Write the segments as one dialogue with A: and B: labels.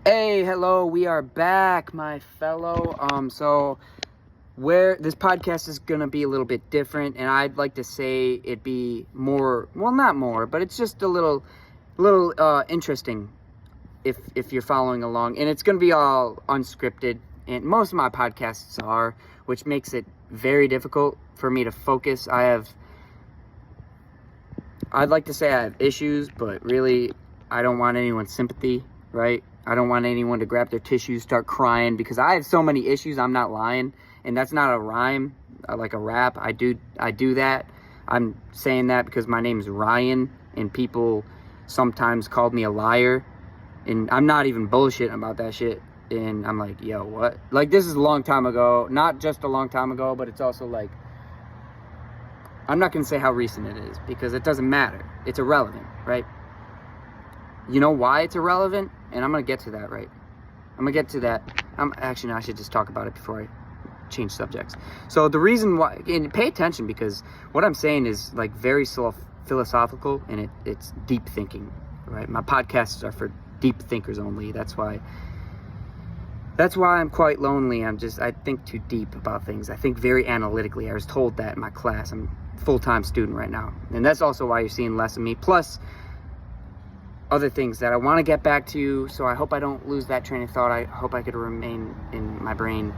A: Hey, hello, we are back, my fellow. So where this podcast is gonna be a little bit different, and I'd like to say it be more, well, not more, but it's just a little interesting if you're following along, and it's gonna be all unscripted, and most of my podcasts are, which makes it very difficult for me to focus. I'd like to say I have issues, but really, I don't want anyone's sympathy, right? I don't want anyone to grab their tissues, start crying, because I have so many issues. I'm not lying, and that's not a rhyme, like a rap. I do that. I'm saying that because my name is Ryan, and people sometimes called me a liar, and I'm not even bullshitting about that shit. And I'm like, yo, what? Like, this is a long time ago. Not just a long time ago, but it's also like, I'm not going to say how recent it is, because it doesn't matter. It's irrelevant, right? You know why it's irrelevant? And I'm going to get to that, right? I'm going to get to that. Actually, no, I should just talk about it before I change subjects. So the reason why, and pay attention, because what I'm saying is like very philosophical, and it's deep thinking, right? My podcasts are for deep thinkers only. That's why I'm quite lonely. I think too deep about things. I think very analytically. I was told that in my class. I'm a full-time student right now. And that's also why you're seeing less of me. Plus, other things that I want to get back to, so I hope I don't lose that train of thought. I hope I could remain in my brain.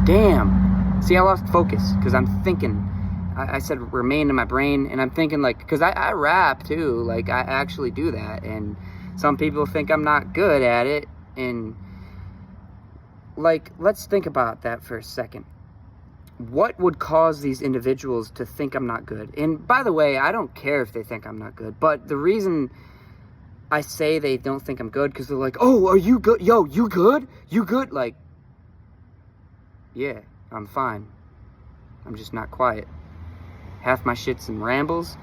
A: Damn. See, I lost focus because I'm thinking. I said remain in my brain, and I'm thinking, like, because I rap too. Like, I actually do that, and some people think I'm not good at it. And, like, let's think about that for a second. What would cause these individuals to think I'm not good? And by the way, I don't care if they think I'm not good, but the reason I say they don't think I'm good, because they're like, oh, are you good? Yo, you good? You good? Like, yeah, I'm fine. I'm just not quiet. Half my shit's in rambles.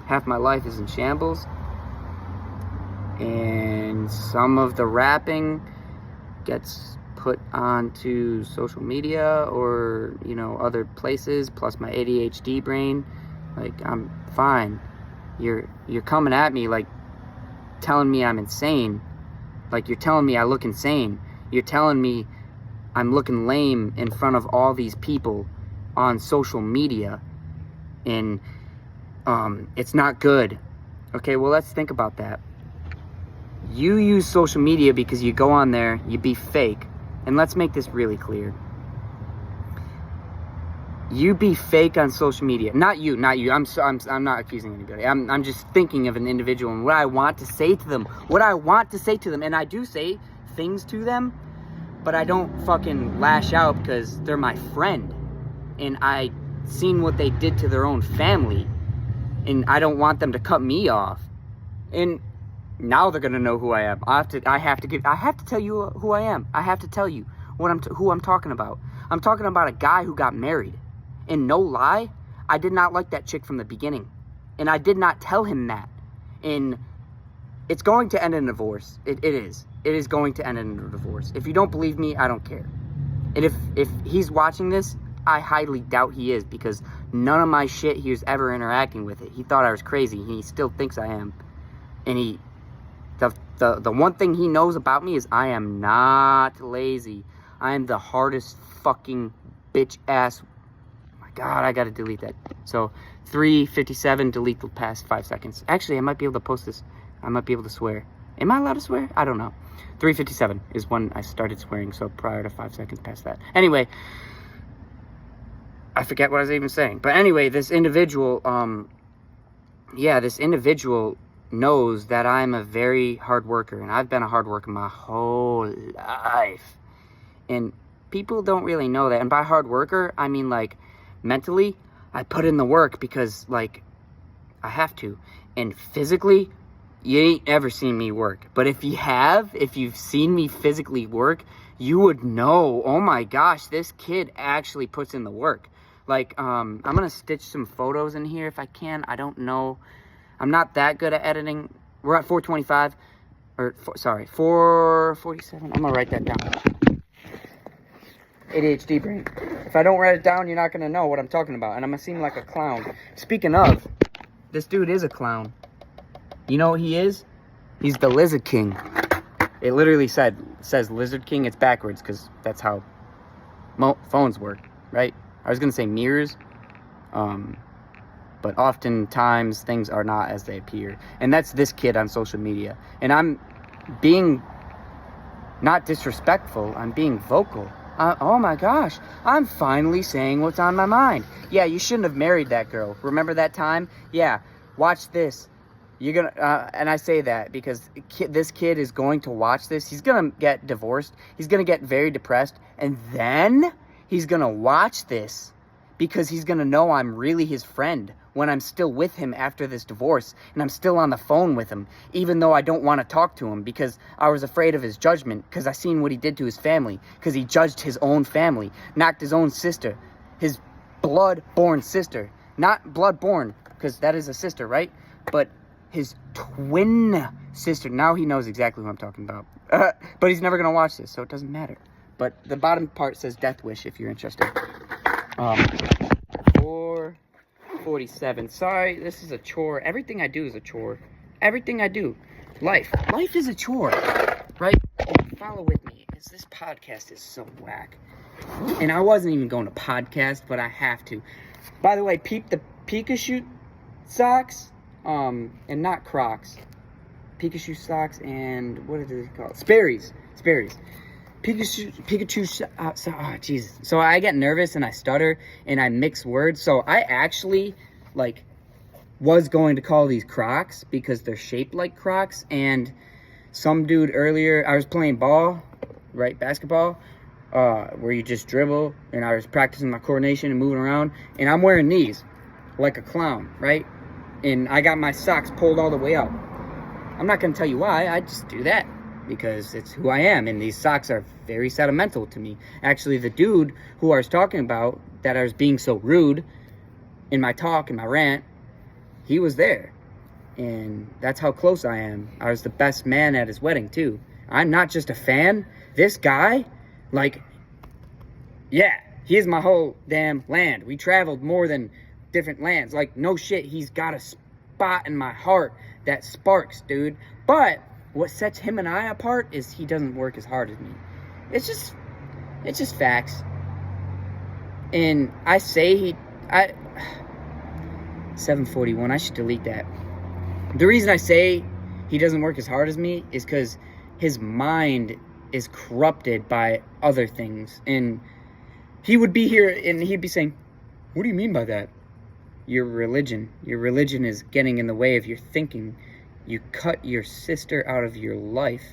A: Half my life is in shambles. And some of the rapping gets put onto social media or, other places, plus my ADHD brain. Like, I'm fine. You're coming at me, like, telling me I'm insane. Like, you're telling me I look insane. You're telling me I'm looking lame in front of all these people on social media. And it's not good. Okay, well, let's think about that. You use social media because you go on there, you be fake. And let's make this really clear. You be fake on social media. Not you. I'm not accusing anybody. I'm just thinking of an individual and what I want to say to them. And I do say things to them, but I don't fucking lash out because they're my friend. And I seen what they did to their own family. And I don't want them to cut me off. And now they're gonna know who I am. I have to tell you who I am. I have to tell you who I'm talking about. I'm talking about a guy who got married. And no lie, I did not like that chick from the beginning. And I did not tell him that. And it's going to end in a divorce. It is. It is going to end in a divorce. If you don't believe me, I don't care. And if he's watching this, I highly doubt he is, because none of my shit he was ever interacting with it. He thought I was crazy, and he still thinks I am. And the one thing he knows about me is I am not lazy. I am the hardest fucking bitch ass. Oh my God, I gotta delete that. So 3:57, delete the past 5 seconds. Actually, I might be able to post this. I might be able to swear. Am I allowed to swear? I don't know. 3:57 is when I started swearing, so prior to 5 seconds past that. Anyway, I forget what I was even saying. But anyway, this individual, knows that I'm a very hard worker, and I've been a hard worker my whole life. And people don't really know that. And by hard worker, I mean, like, mentally, I put in the work because, like, I have to. And physically, you ain't ever seen me work. But if you've seen me physically work, you would know, oh my gosh, this kid actually puts in the work. Like, I'm gonna stitch some photos in here if I can. I don't know. I'm not that good at editing. We're at 4:25, 4:47. I'm gonna write that down. ADHD brain. If I don't write it down, you're not gonna know what I'm talking about, and I'm gonna seem like a clown. Speaking of, this dude is a clown. You know what he is? He's the Lizard King. It literally says Lizard King. It's backwards because that's how phones work, right? I was going to say mirrors. But oftentimes things are not as they appear. And that's this kid on social media. And I'm being not disrespectful. I'm being vocal. Oh my gosh. I'm finally saying what's on my mind. Yeah, you shouldn't have married that girl. Remember that time? Yeah. Watch this. You're gonna, and I say that because this kid is going to watch this. He's gonna get divorced. He's gonna get very depressed. And then he's gonna watch this because he's gonna know I'm really his friend when I'm still with him after this divorce, and I'm still on the phone with him, even though I don't want to talk to him because I was afraid of his judgment, because I seen what he did to his family, because he judged his own family, knocked his own sister, his blood-born sister, not blood-born, because that is a sister, right? But his twin sister. Now he knows exactly who I'm talking about. But he's never going to watch this, so it doesn't matter. But the bottom part says Death Wish if you're interested. 447. Sorry, this is a chore. Everything I do is a chore. Everything I do. Life is a chore, right? And follow with me, because this podcast is so whack. And I wasn't even going to podcast, but I have to. By the way, peep the Pikachu socks, and not Crocs. Pikachu socks and what is it called? Sperry's. Pikachu, oh, Jesus. So I get nervous and I stutter and I mix words. So I actually, was going to call these Crocs because they're shaped like Crocs. And some dude earlier, I was playing ball, right, basketball, where you just dribble. And I was practicing my coordination and moving around. And I'm wearing these like a clown, right? And I got my socks pulled all the way up. I'm not going to tell you why. I just do that because it's who I am. And these socks are very sentimental to me. Actually, the dude who I was talking about, that I was being so rude in my talk, in my rant, he was there. And that's how close I am. I was the best man at his wedding, too. I'm not just a fan. This guy, yeah, he is my whole damn land. We traveled more than different lands. No shit, he's got a spot in my heart that sparks, dude. But what sets him and I apart is he doesn't work as hard as me. It's just facts. And I say 741, I should delete that. The reason I say he doesn't work as hard as me is because his mind is corrupted by other things. And he would be here and he'd be saying, what do you mean by that? Your religion is getting in the way of your thinking. You cut your sister out of your life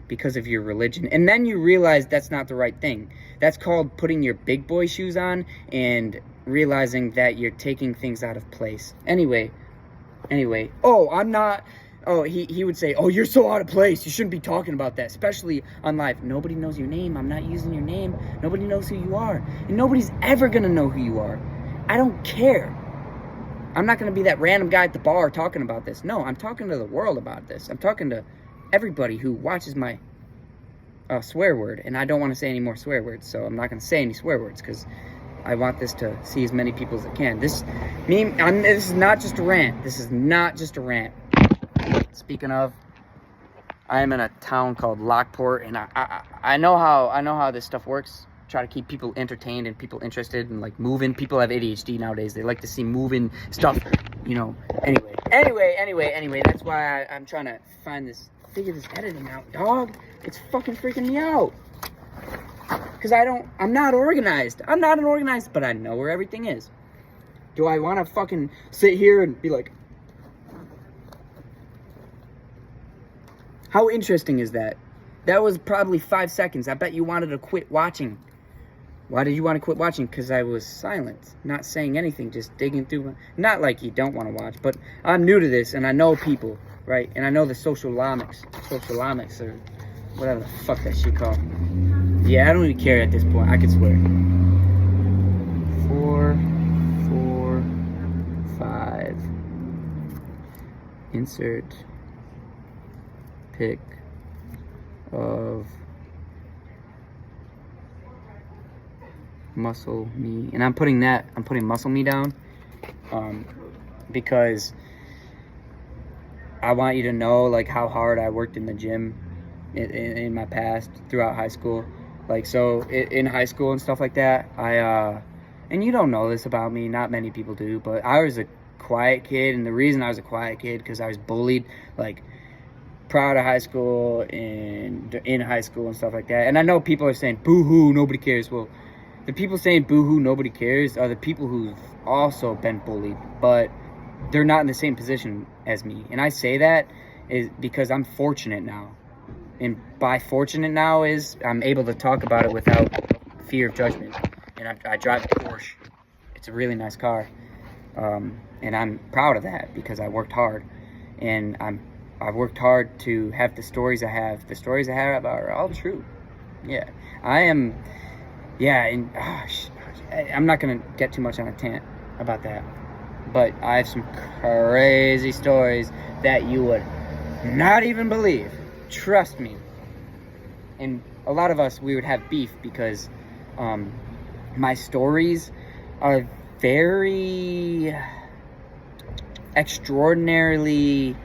A: because of your religion. And then you realize that's not the right thing. That's called putting your big boy shoes on and realizing that you're taking things out of place. Anyway. Oh, I'm not. Oh, he would say, oh, you're so out of place. You shouldn't be talking about that, especially on live. Nobody knows your name. I'm not using your name. Nobody knows who you are. And nobody's ever going to know who you are. I don't care. I'm not going to be that random guy at the bar talking about this. No, I'm talking to the world about this. I'm talking to everybody who watches my swear word. And I don't want to say any more swear words, so I'm not going to say any swear words because I want this to see as many people as it can. This is not just a rant. This is not just a rant. Speaking of, I am in a town called Lockport, and I know how this stuff works. Try to keep people entertained and people interested and moving. People have ADHD nowadays. They like to see moving stuff, Anyway, that's why I'm trying to figure this editing out, dog. It's fucking freaking me out. Because I'm not organized. I'm not organized, but I know where everything is. Do I want to fucking sit here and be like, how interesting is that? That was probably 5 seconds. I bet you wanted to quit watching. Why did you want to quit watching? Because I was silent, not saying anything, just digging through. Not like you don't want to watch, but I'm new to this, and I know people, right? And I know the socialomics, or whatever the fuck that shit called. Yeah, I don't even care at this point. I could swear. 4, 4, 5. Insert pic of muscle me, and I'm putting muscle me down because I want you to know, like, how hard I worked in the gym in my past throughout high school. Like, so in high school and stuff like that, and you don't know this about me, not many people do, but I was a quiet kid, and the reason I was a quiet kid because I was bullied, like, prior to high school and in high school and stuff like that. And I know people are saying, boo-hoo, nobody cares. Well, the people saying boo-hoo, nobody cares are the people who've also been bullied, but they're not in the same position as me. And I say that is because I'm fortunate now. And by fortunate now is I'm able to talk about it without fear of judgment. And I drive a Porsche. It's a really nice car. And I'm proud of that because I worked hard. And I've worked hard to have the stories I have. The stories I have are all true. Yeah. I am, yeah, and I'm not going to get too much on a tangent about that. But I have some crazy stories that you would not even believe. Trust me. And a lot of us, we would have beef because my stories are very extraordinarily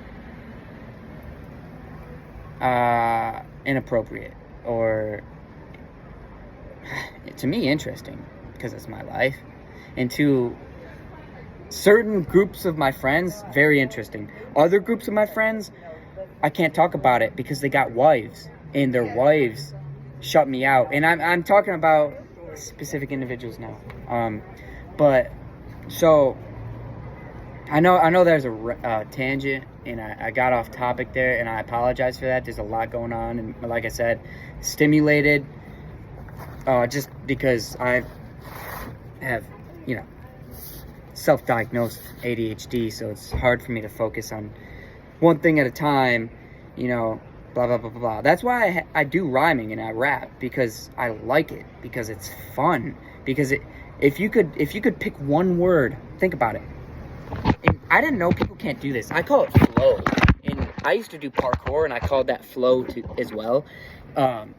A: inappropriate, or to me interesting because it's my life, and to certain groups of my friends very interesting. Other groups of my friends, I can't talk about it because they got wives and their wives shut me out. And I'm talking about specific individuals now. But so I know there's a tangent and I got off topic there, and I apologize for that. There's a lot going on, and like I said, stimulated just because I have, self-diagnosed ADHD, so it's hard for me to focus on one thing at a time, blah, blah, blah, blah, blah. That's why I do rhyming and I rap, because I like it, because it's fun, because if you could pick one word, think about it. And I didn't know people can't do this. I call it flow. And I used to do parkour, and I called that flow as well. And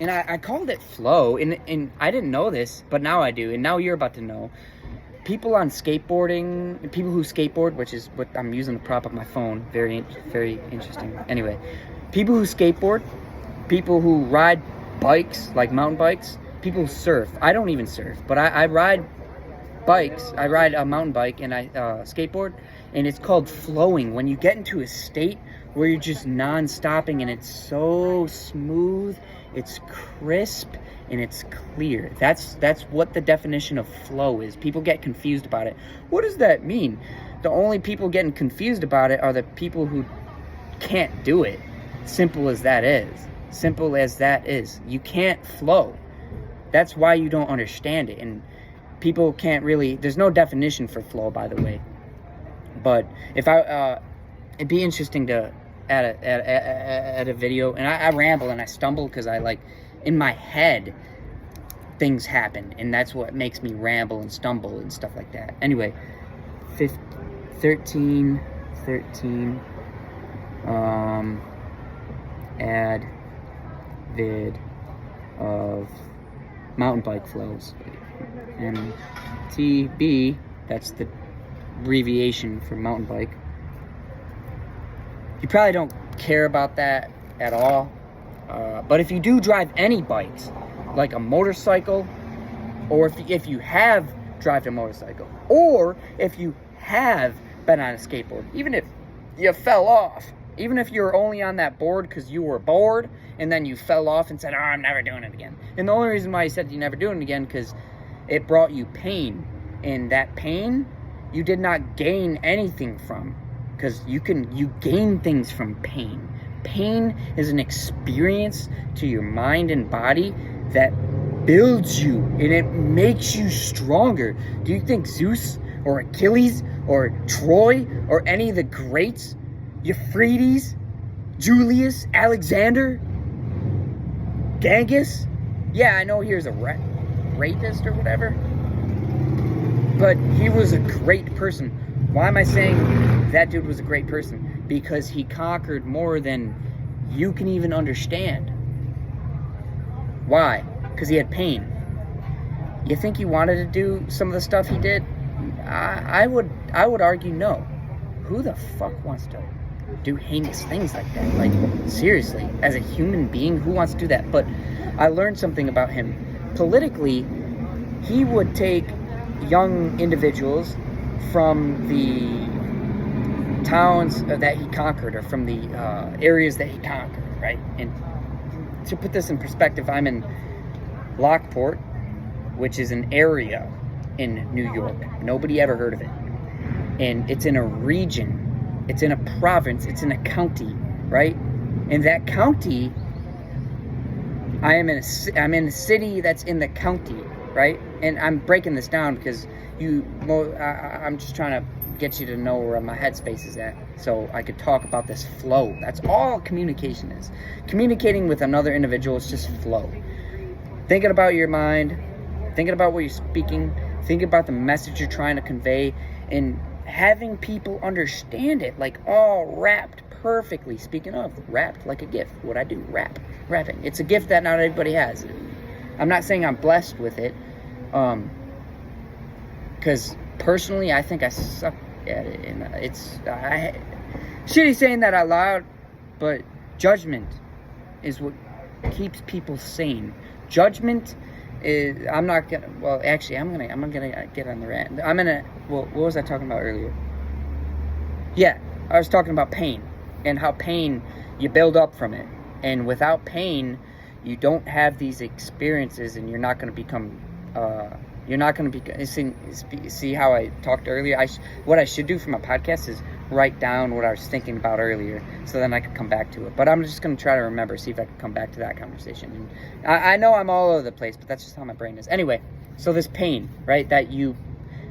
A: I called it flow, and I didn't know this, but now I do, and now you're about to know. People on skateboarding, people who skateboard, which is what I'm using to prop up my phone, very, very interesting. Anyway, people who skateboard, people who ride bikes, like mountain bikes, people who surf. I don't even surf, but I ride bikes. I ride a mountain bike and I skateboard, and it's called flowing. When you get into a state where you're just non-stopping and it's so smooth, it's crisp, and it's clear. That's what the definition of flow is. People get confused about it. What does that mean? The only people getting confused about it are the people who can't do it. Simple as that is. Simple as that is. You can't flow. That's why you don't understand it. And people can't really, there's no definition for flow, by the way. But if it'd be interesting to add a video, and I ramble and I stumble because in my head things happen, and that's what makes me ramble and stumble and stuff like that. Anyway, 13 add vid of mountain bike flows, MTB, that's the abbreviation for mountain bike. You probably don't care about that at all. But if you do drive any bikes, like a motorcycle, or if you have driven a motorcycle, or if you have been on a skateboard, even if you fell off, even if you're only on that board because you were bored and then you fell off and said, I'm never doing it again. And the only reason why you said you never doing it again because it brought you pain. And that pain, you did not gain anything from, because you gain things from pain. Pain is an experience to your mind and body that builds you, and it makes you stronger. Do you think Zeus or Achilles or Troy or any of the greats, Euphrates, Julius, Alexander, Genghis? Yeah, I know he was a rapist or whatever, but he was a great person. Why am I saying that dude was a great person? Because he conquered more than you can even understand. Why? Because he had pain. You think he wanted to do some of the stuff he did? I would argue no. Who the fuck wants to do heinous things like that. Like, seriously, as a human being, who wants to do that? But I learned something about him. Politically, he would take young individuals from the towns that he conquered, or from the areas that he conquered, right? And to put this in perspective, I'm in Lockport, which is an area in New York. Nobody ever heard of it. And it's in a region, it's in a province, it's in a county, right? In that county, I'm in a city that's in the county, right? And I'm breaking this down because I'm just trying to get you to know where my headspace is at, so I could talk about this flow. That's all communication is. Communicating with another individual is just flow. Thinking about your mind, thinking about what you're speaking, thinking about the message you're trying to convey, and having people understand it, like all wrapped perfectly. Speaking of, wrapped like a gift. What I do, rapping. It's a gift that not everybody has. I'm not saying I'm blessed with it, because personally, I think I suck at it, and shitty saying that out loud, but judgment is what keeps people sane. Judgment is, I'm gonna get on the rant. What was I talking about earlier? Yeah, I was talking about pain, and how pain, you build up from it, and without pain, you don't have these experiences, and you're not going to become, see how I talked earlier? What I should do for my podcast is write down what I was thinking about earlier, so then I could come back to it. But I'm just going to try to remember, see if I can come back to that conversation. And I know I'm all over the place, but that's just how my brain is. Anyway, so this pain, right, that you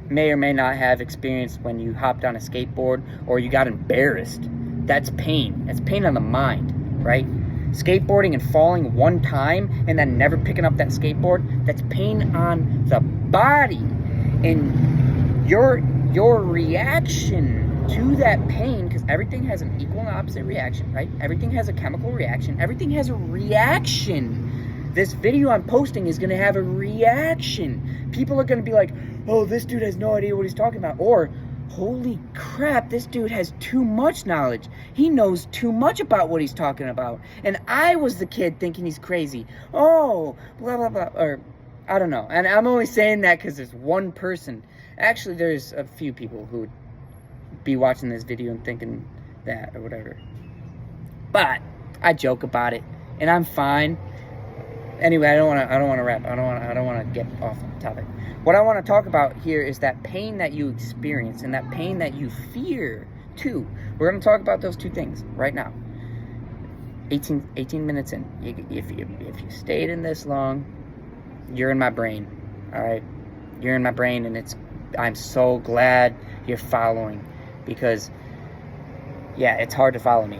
A: may or may not have experienced when you hopped on a skateboard or you got embarrassed, that's pain. That's pain on the mind, right? Skateboarding and falling one time and then never picking up that skateboard, that's pain on the body. And your reaction to that pain, because everything has an equal and opposite reaction, right? Everything has a chemical reaction. Everything has a reaction. This video I'm posting is going to have a reaction. People are going to be like, oh, this dude has no idea what he's talking about. Or, holy crap, this dude has too much knowledge. He knows too much about what he's talking about. And I was the kid thinking he's crazy. Oh, blah, blah, blah. Or, I don't know. And I'm only saying that because there's one person. Actually, there's a few people who would be watching this video and thinking that or whatever. But I joke about it, and I'm fine. Anyway, I don't want to rap. I don't want to get off topic. What I want to talk about here is that pain that you experience and that pain that you fear too. We're going to talk about those two things right now. 18 minutes in. If you stayed in this long, you're in my brain. All right, you're in my brain, and I'm so glad you're following, because yeah, it's hard to follow me.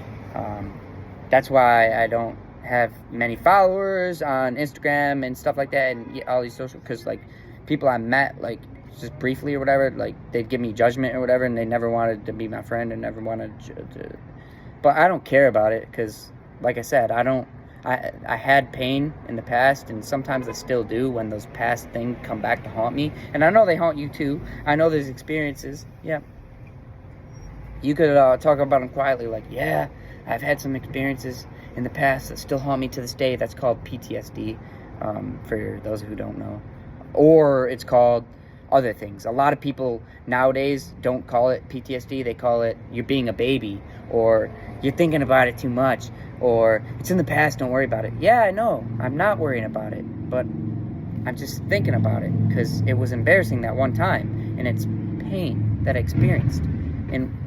A: That's why I don't have many followers on Instagram and stuff like that, and all these social, because like people I met like just briefly or whatever, like they'd give me judgment or whatever, and they never wanted to be my friend and never wanted to. But I don't care about it, because like I said, I had pain in the past, and sometimes I still do when those past things come back to haunt me. And I know they haunt you too. I know there's experiences. Yeah. You could talk about them quietly, like, yeah, I've had some experiences in the past that still haunt me to this day. That's called PTSD, for those who don't know. Or it's called other things. A lot of people nowadays don't call it PTSD. They call it you're being a baby, or you're thinking about it too much, or it's in the past, don't worry about it. Yeah, I know. I'm not worrying about it, but I'm just thinking about it because it was embarrassing that one time, and it's pain that I experienced. And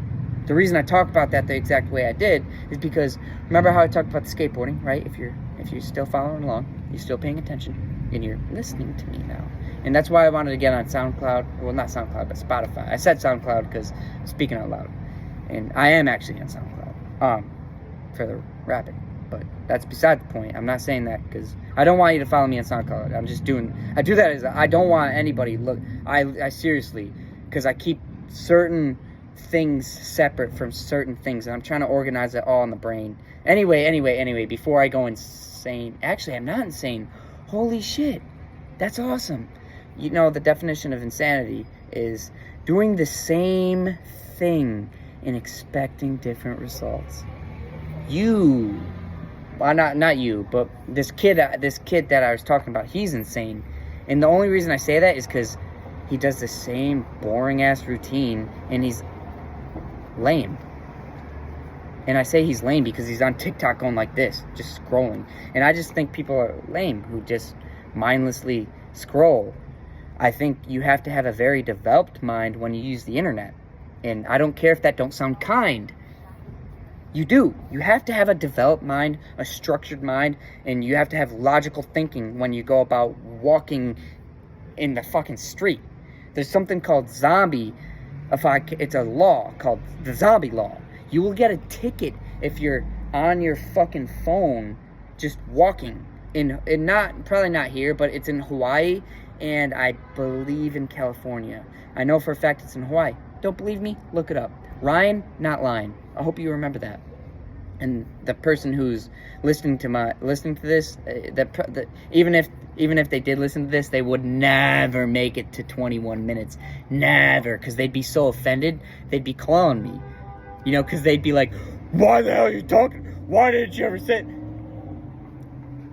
A: the reason I talk about that the exact way I did is because, remember how I talked about the skateboarding, right? If you're still following along, you're still paying attention, and you're listening to me now. And that's why I wanted to get on SoundCloud. Well, not SoundCloud, but Spotify. I said SoundCloud because I'm speaking out loud. And I am actually on SoundCloud for the rapping. But that's beside the point. I'm not saying that because I don't want you to follow me on SoundCloud. I do that as I don't want anybody look. I seriously, because I keep certain things separate from certain things, and I'm trying to organize it all in the brain. Anyway, before I go insane. Actually, I'm not insane. Holy shit. That's awesome. You know, the definition of insanity is doing the same thing and expecting different results. You, well, not you, but this kid that I was talking about, he's insane. And the only reason I say that is because he does the same boring ass routine, and he's lame. And I say he's lame because he's on TikTok going like this, just scrolling. And I just think people are lame who just mindlessly scroll. I think you have to have a very developed mind when you use the internet. And I don't care if that don't sound kind. You do. You have to have a developed mind, a structured mind, and you have to have logical thinking when you go about walking in the fucking street. There's something called it's a law called the zombie law. You will get a ticket if you're on your fucking phone just walking probably not here, but it's in Hawaii, and I believe in California. I know for a fact it's in Hawaii. Don't believe me? Look it up. Ryan, not lying. I hope you remember that. And the person who's listening to this, even if they did listen to this, they would never make it to 21 minutes. Never, because they'd be so offended. They'd be calling me. You know, because they'd be like, why the hell are you talking? Why didn't you ever say...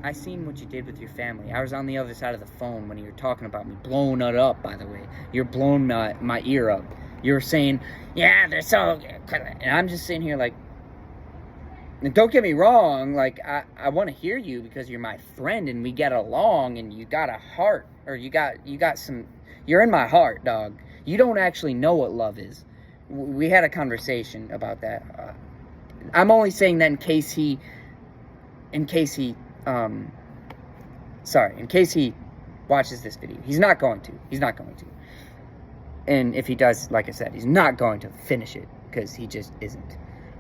A: I seen what you did with your family. I was on the other side of the phone when you were talking about me. Blowing it up, by the way. You're blowing my ear up. You're saying, yeah, they're so... And I'm just sitting here like... And don't get me wrong, like, I want to hear you because you're my friend and we get along and you got a heart. Or you got some... You're in my heart, dog. You don't actually know what love is. We had a conversation about that. I'm only saying that in case he watches this video. He's not going to. And if he does, like I said, he's not going to finish it because he just isn't.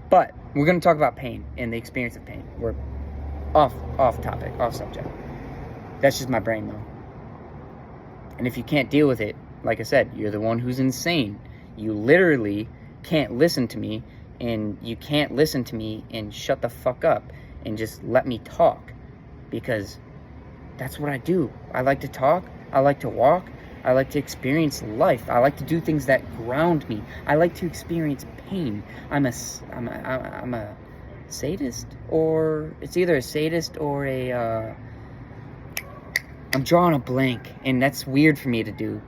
A: But we're going to talk about pain and the experience of pain. We're off topic, off subject. That's just my brain, though. And if you can't deal with it, like I said, you're the one who's insane. You literally can't listen to me, and you can't listen to me and shut the fuck up and just let me talk, because that's what I do. I like to talk. I like to walk. I like to experience life. I like to do things that ground me. I like to experience pain. I'm a sadist, or it's either a sadist or I'm drawing a blank, and that's weird for me to do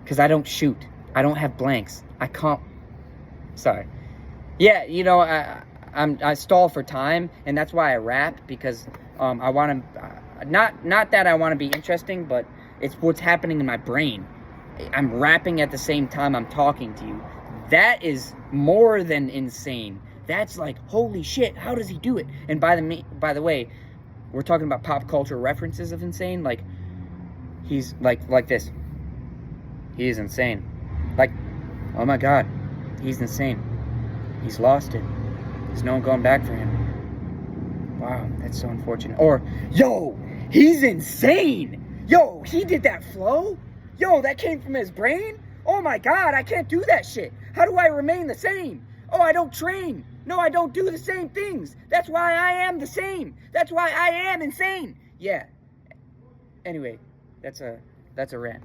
A: because I don't shoot. I don't have blanks. I can't. Sorry. Yeah, you know, I stall for time, and that's why I rap, because I want to. Not that I want to be interesting, but it's what's happening in my brain. I'm rapping at the same time I'm talking to you. That is more than insane. That's like, holy shit, how does he do it? And by the way, we're talking about pop culture references of insane. Like, he's like this. He is insane. Like, oh my God, he's insane. He's lost it. There's no one going back for him. Wow, that's so unfortunate. Or, yo, he's insane. Yo, he did that flow. Yo, that came from his brain. Oh my God, I can't do that shit. How do I remain the same? Oh, I don't train. No, I don't do the same things. That's why I am the same. That's why I am insane. Yeah. Anyway, that's a rant.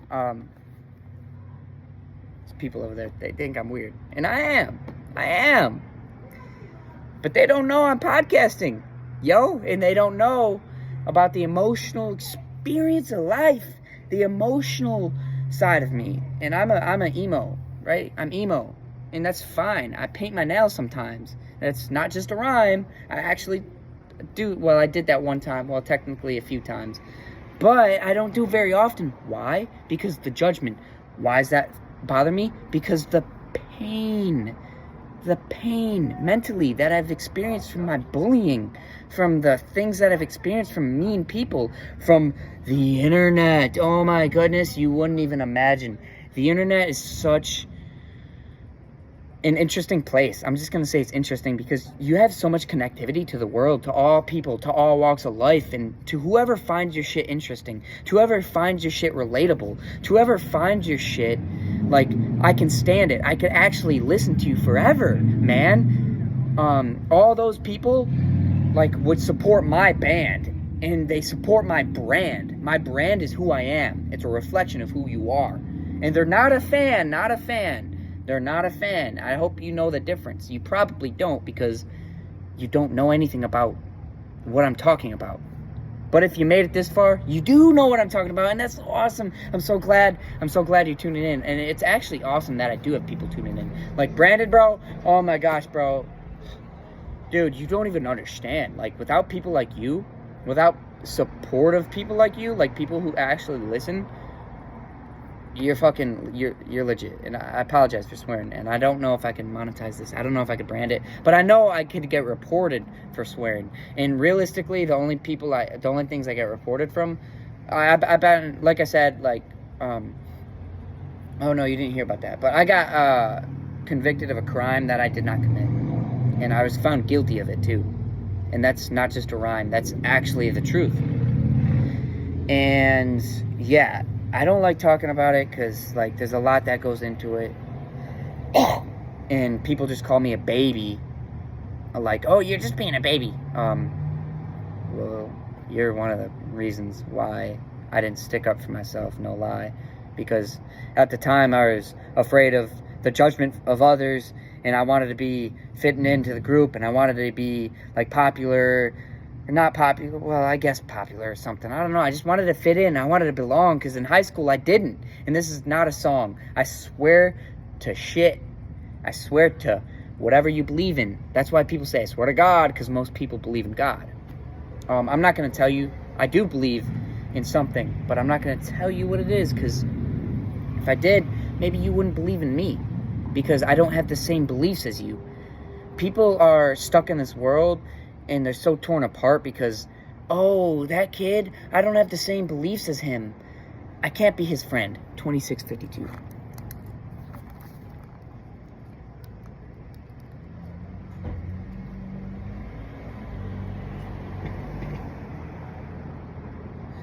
A: People over there, they think I'm weird, and I am, but they don't know I'm podcasting, yo, and they don't know about the emotional experience of life, the emotional side of me. And I'm a emo, right? I'm emo, and that's fine. I paint my nails sometimes. That's not just a rhyme. I actually do. Well, I did that one time, well, technically a few times, but I don't do it very often. Why? Because the judgment. Why does that bother me? Because the pain mentally that I've experienced from my bullying, from the things that I've experienced from mean people, from the internet. Oh my goodness, you wouldn't even imagine. The internet is such an interesting place. I'm just going to say it's interesting because you have so much connectivity to the world, to all people, to all walks of life, and to whoever finds your shit interesting, to whoever finds your shit relatable, to whoever finds your shit like, I can stand it. I could actually listen to you forever, man. All those people, like, would support my band, and they support my brand. My brand is who I am. It's a reflection of who you are. And they're not a fan, They're not a fan. I hope you know the difference. You probably don't, because you don't know anything about what I'm talking about. But if you made it this far, you do know what I'm talking about, and that's awesome. I'm so glad you're tuning in. And it's actually awesome that I do have people tuning in. Like Brandon, bro. Oh my gosh, bro. Dude, you don't even understand. Like, without people like you, without supportive people like you, like people who actually listen, you're legit. And I apologize for swearing, and I don't know if I can monetize this. I don't know if I could brand it, but I know I could get reported for swearing. And realistically, the only things I get reported from, I bet, like I said, like, oh no, you didn't hear about that, but I got convicted of a crime that I did not commit, and I was found guilty of it too. And that's not just a rhyme, that's actually the truth. And yeah, I don't like talking about it because, like, there's a lot that goes into it. And people just call me a baby. Like, oh, you're just being a baby. Well, you're one of the reasons why I didn't stick up for myself, no lie. Because at the time I was afraid of the judgment of others, and I wanted to be fitting into the group, and I wanted to be, like, popular. Not popular, well, I guess popular or something. I don't know. I just wanted to fit in. I wanted to belong, because in high school I didn't. And this is not a song. I swear to shit. I swear to whatever you believe in. That's why people say I swear to God, because most people believe in God. I'm not going to tell you. I do believe in something, but I'm not going to tell you what it is, because if I did, maybe you wouldn't believe in me, because I don't have the same beliefs as you. People are stuck in this world, and they're so torn apart because, oh, that kid, I don't have the same beliefs as him. I can't be his friend. 2652.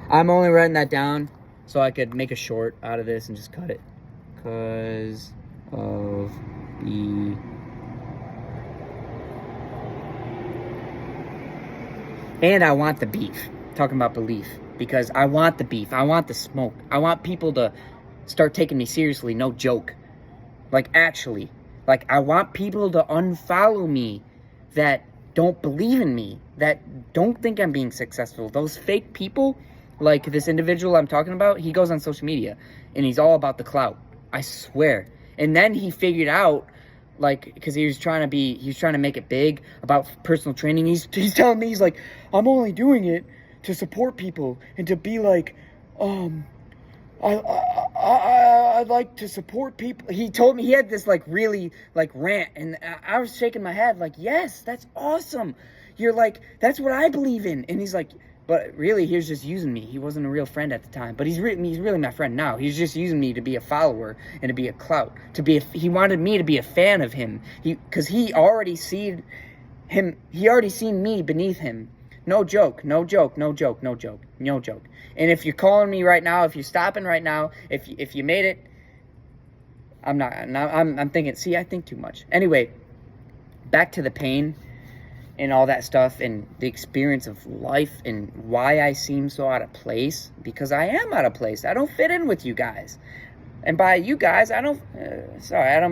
A: I'm only writing that down so I could make a short out of this and just cut it. Because of the... And I want the beef. Talking about belief. Because I want the beef. I want the smoke. I want people to start taking me seriously. No joke. Like, actually. Like, I want people to unfollow me that don't believe in me. That don't think I'm being successful. Those fake people, like this individual I'm talking about, he goes on social media. And he's all about the clout. I swear. And then he figured out, like, because he was trying to make it big about personal training. He's telling me, he's like, I'm only doing it to support people and to be like, I like to support people. He told me, he had this, like, really, like, rant, and I was shaking my head, like, yes, that's awesome. You're like, that's what I believe in. And he's like, but really, he was just using me. He wasn't a real friend at the time. But he's really my friend now. He's just using me to be a follower and to be a clout. He wanted me to be a fan of him. Because he already seen me beneath him. No joke, no joke, no joke, no joke, no joke. And if you're calling me right now, if you're stopping right now, if you made it, I'm thinking, see, I think too much. Anyway, back to the pain and all that stuff and the experience of life and why I seem so out of place, because I am out of place. I don't fit in with you guys. And by you guys, I don't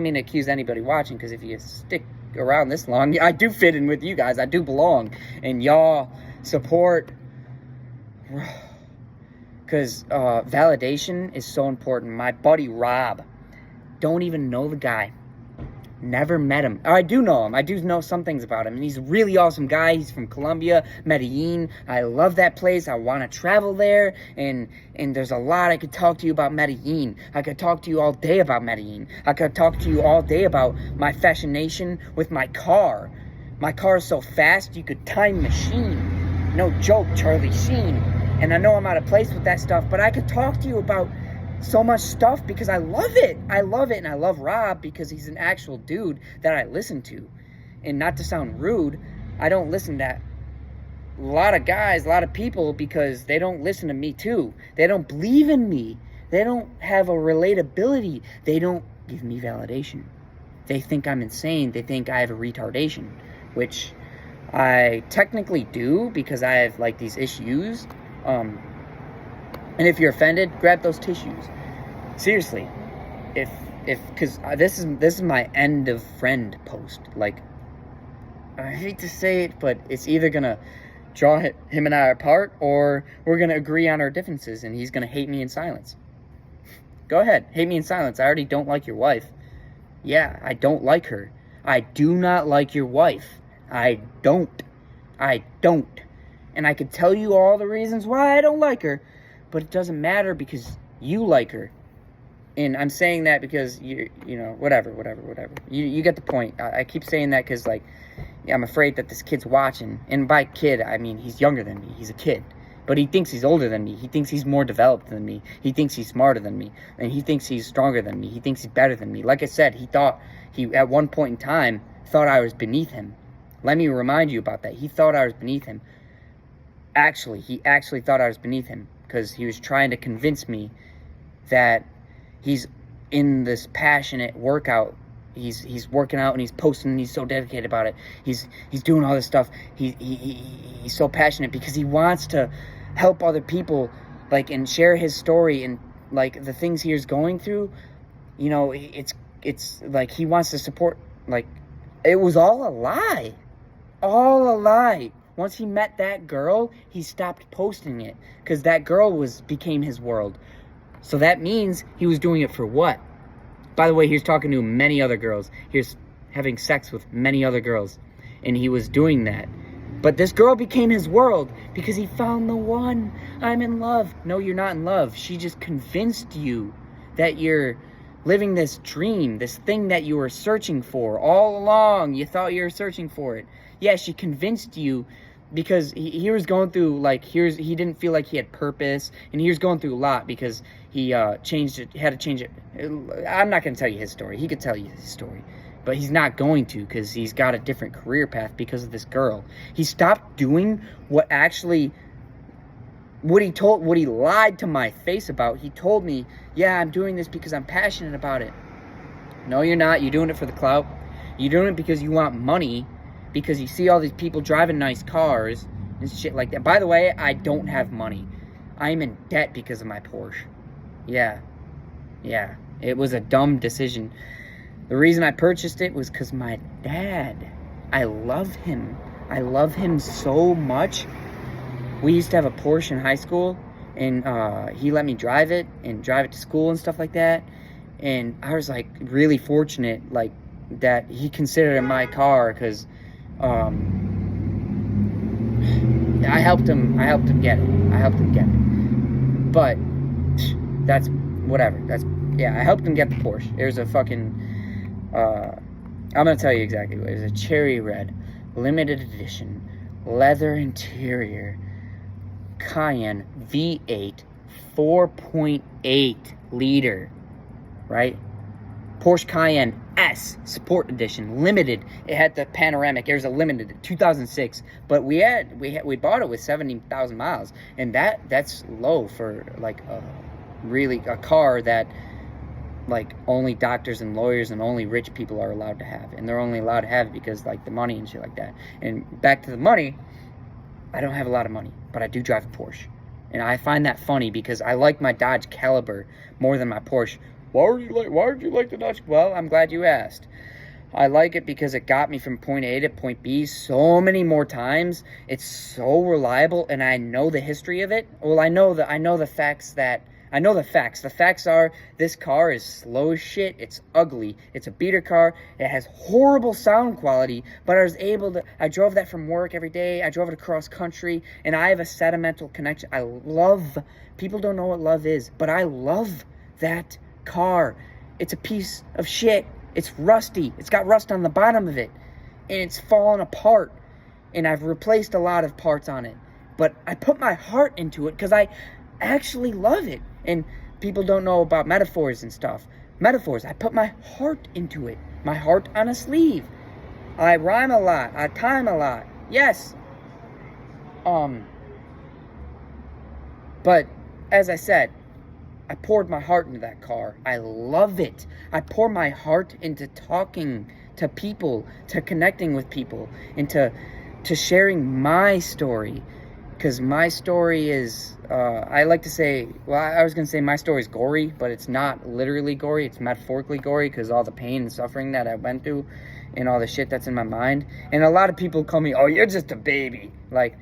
A: mean to accuse anybody watching, because if you stick around this long, I do fit in with you guys. I do belong. And y'all support, because validation is so important. My buddy Rob, don't even know the guy. Never met him. I do know him. I do know some things about him. And he's a really awesome guy. He's from Colombia, Medellin. I love that place. I want to travel there. And there's a lot I could talk to you about Medellin. I could talk to you all day about Medellin. I could talk to you all day about my fascination with my car. My car is so fast, you could time machine. No joke, Charlie Sheen. And I know I'm out of place with that stuff, but I could talk to you about so much stuff because I love it. I love it, and I love Rob because he's an actual dude that I listen to. And not to sound rude, I don't listen to a lot of guys, a lot of people, because they don't listen to me too. They don't believe in me. They don't have a relatability. They don't give me validation. They think I'm insane. They think I have a retardation, which I technically do because I have, like, these issues. And if you're offended, grab those tissues. Seriously, if because this is my end of friend post. Like, I hate to say it, but it's either gonna draw him and I apart, or we're gonna agree on our differences, and he's gonna hate me in silence. Go ahead, hate me in silence. I already don't like your wife. Yeah, I don't like her. I do not like your wife. I don't. And I could tell you all the reasons why I don't like her, but it doesn't matter because you like her. And I'm saying that because, you know, whatever. You get the point. I keep saying that because, like, I'm afraid that this kid's watching. And by kid, I mean he's younger than me. He's a kid. But he thinks he's older than me. He thinks he's more developed than me. He thinks he's smarter than me. And he thinks he's stronger than me. He thinks he's better than me. Like I said, he at one point in time, thought I was beneath him. Let me remind you about that. He thought I was beneath him. He actually thought I was beneath him because he was trying to convince me that he's in this passionate workout. He's working out and he's posting and he's so dedicated about it. He's doing all this stuff. He's so passionate because he wants to help other people, like, and share his story and, like, the things he is going through. You know, it's like he wants to support. Like, it was all a lie. Once he met that girl, he stopped posting it because that girl became his world. So that means he was doing it for what? By the way, he was talking to many other girls. He was having sex with many other girls. And he was doing that. But this girl became his world because he found the one. I'm in love. No, you're not in love. She just convinced you that you're living this dream, this thing that you were searching for all along. You thought you were searching for it. Yeah, she convinced you because he was going through, like, he didn't feel like he had purpose, and he was going through a lot because he had to change it. I'm not going to tell you his story. He could tell you his story, but he's not going to because he's got a different career path because of this girl. He stopped doing what he lied to my face about. He told me, yeah, I'm doing this because I'm passionate about it. No, you're not. You're doing it for the clout. You're doing it because you want money, because you see all these people driving nice cars and shit like that. By the way, I don't have money. I'm in debt because of my Porsche. Yeah. It was a dumb decision. The reason I purchased it was because my dad, I love him. I love him so much. We used to have a Porsche in high school, and he let me drive it to school and stuff like that. And I was, like, really fortunate, like, that he considered it my car because I helped him get it. But that's whatever. I helped him get the Porsche. It was a fucking I'm gonna tell you exactly what it was. A cherry red, limited edition, leather interior, Cayenne V8, 4.8 liter, right? Porsche Cayenne S Sport Edition, limited. It had the panoramic. It was a limited 2006, but we bought it with 70,000 miles, and that's low for, like, a car that, like, only doctors and lawyers and only rich people are allowed to have, and they're only allowed to have it because, like, the money and shit like that. And back to the money, I don't have a lot of money, but I do drive a Porsche, and I find that funny because I like my Dodge Caliber more than my Porsche. Why did you like the Dodge? Well, I'm glad you asked. I like it because it got me from point A to point B so many more times. It's so reliable, and I know the history of it. Well, I know the facts. The facts are this car is slow as shit. It's ugly. It's a beater car. It has horrible sound quality, but I drove that from work every day. I drove it across country, and I have a sentimental connection. People don't know what love is, but I love that car. It's a piece of shit. It's rusty. It's got rust on the bottom of it, and it's fallen apart, and I've replaced a lot of parts on it, but I put my heart into it because I actually love it. And people don't know about metaphors and stuff. Metaphors, I put my heart into it. My heart on a sleeve. I rhyme a lot. I time a lot. Yes. But as I said, I poured my heart into that car. I love it. I pour my heart into talking to people, to connecting with people, into sharing my story. because my story is, I like to say, well, I was going to say my story is gory, but it's not literally gory. It's metaphorically gory because all the pain and suffering that I went through and all the shit that's in my mind. And a lot of people call me, oh, you're just a baby. Like,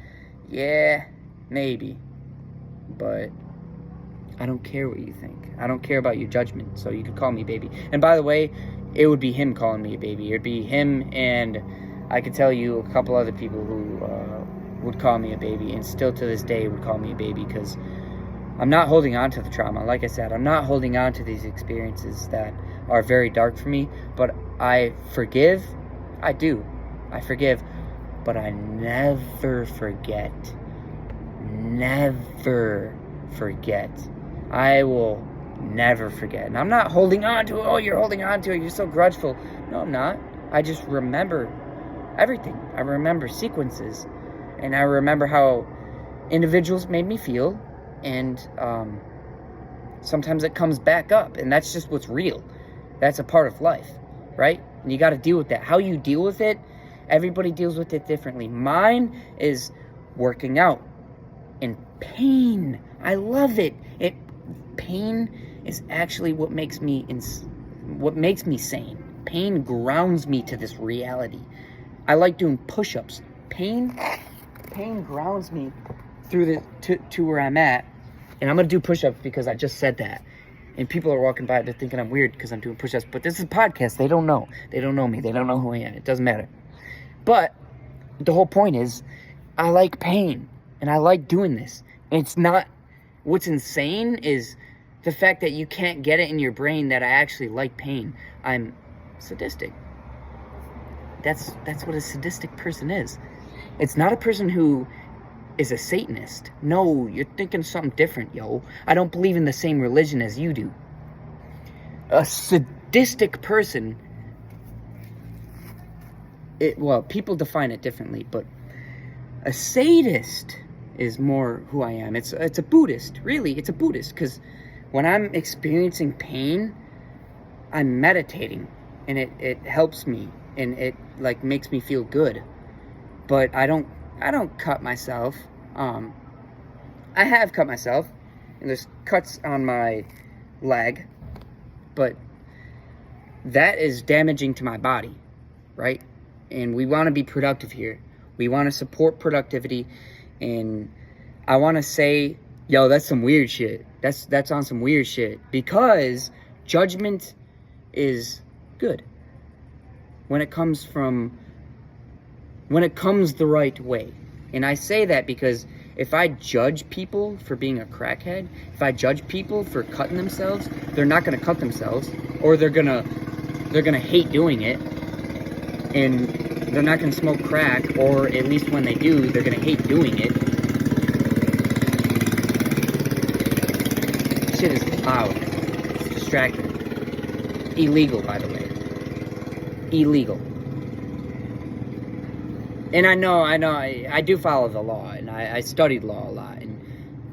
A: yeah, maybe. But I don't care what you think. I don't care about your judgment, so you could call me baby. And by the way, it would be him calling me a baby. It'd be him, and I could tell you a couple other people who would call me a baby, and still to this day would call me a baby, because I'm not holding on to the trauma. Like I said, I'm not holding on to these experiences that are very dark for me, but I forgive. I do. I forgive, but I never forget. Never forget. I will never forget. And I'm not holding on to it. Oh, you're holding on to it. You're so grudgeful. No, I'm not. I just remember everything. I remember sequences. And I remember how individuals made me feel. And sometimes it comes back up. And that's just what's real. That's a part of life, right? And you got to deal with that. How you deal with it, everybody deals with it differently. Mine is working out. And pain. I love it. Pain is actually what makes me sane. Pain grounds me to this reality. I like doing push-ups. Pain grounds me through to where I'm at. And I'm gonna do push-ups because I just said that. And people are walking by, they're thinking I'm weird because I'm doing push-ups. But this is a podcast. They don't know. They don't know me. They don't know who I am. It doesn't matter. But the whole point is, I like pain. And I like doing this. And it's not... What's insane is the fact that you can't get it in your brain that I actually like pain. I'm sadistic. That's what a sadistic person is. It's not a person who is a Satanist. No, you're thinking something different, yo. I don't believe in the same religion as you do. A sadistic person... well, people define it differently, but a sadist is more who I am. It's a Buddhist, really. It's a Buddhist, because when I'm experiencing pain, I'm meditating, and it helps me, and it like makes me feel good. But I don't cut myself. I have cut myself, and there's cuts on my leg, but that is damaging to my body, right? And we want to be productive here. We want to support productivity. And I want to say, yo, that's some weird shit. That's on some weird shit. Because judgment is good. When it comes the right way. And I say that because if I judge people for being a crackhead, if I judge people for cutting themselves, they're not going to cut themselves. Or they're gonna hate doing it. And they're not going to smoke crack, or at least when they do, they're going to hate doing it. Shit is loud. It's distracting. Illegal, by the way. Illegal. And I know, I do follow the law, and I studied law a lot, and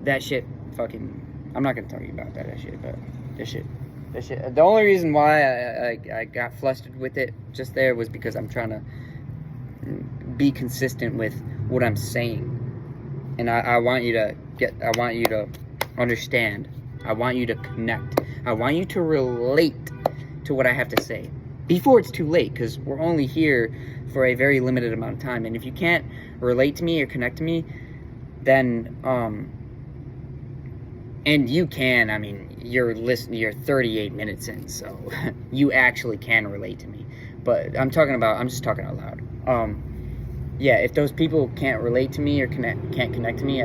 A: that shit fucking... I'm not going to tell you about that shit, but this shit... The only reason why I got flustered with it just there was because I'm trying to be consistent with what I'm saying. And I want you to understand. I want you to connect. I want you to relate to what I have to say before it's too late, because we're only here for a very limited amount of time. And if you can't relate to me or connect to me, then and you can, I mean, you're 38 minutes in, so you actually can relate to me. But I'm just talking out loud. Yeah, if those people can't relate to me or can't connect to me,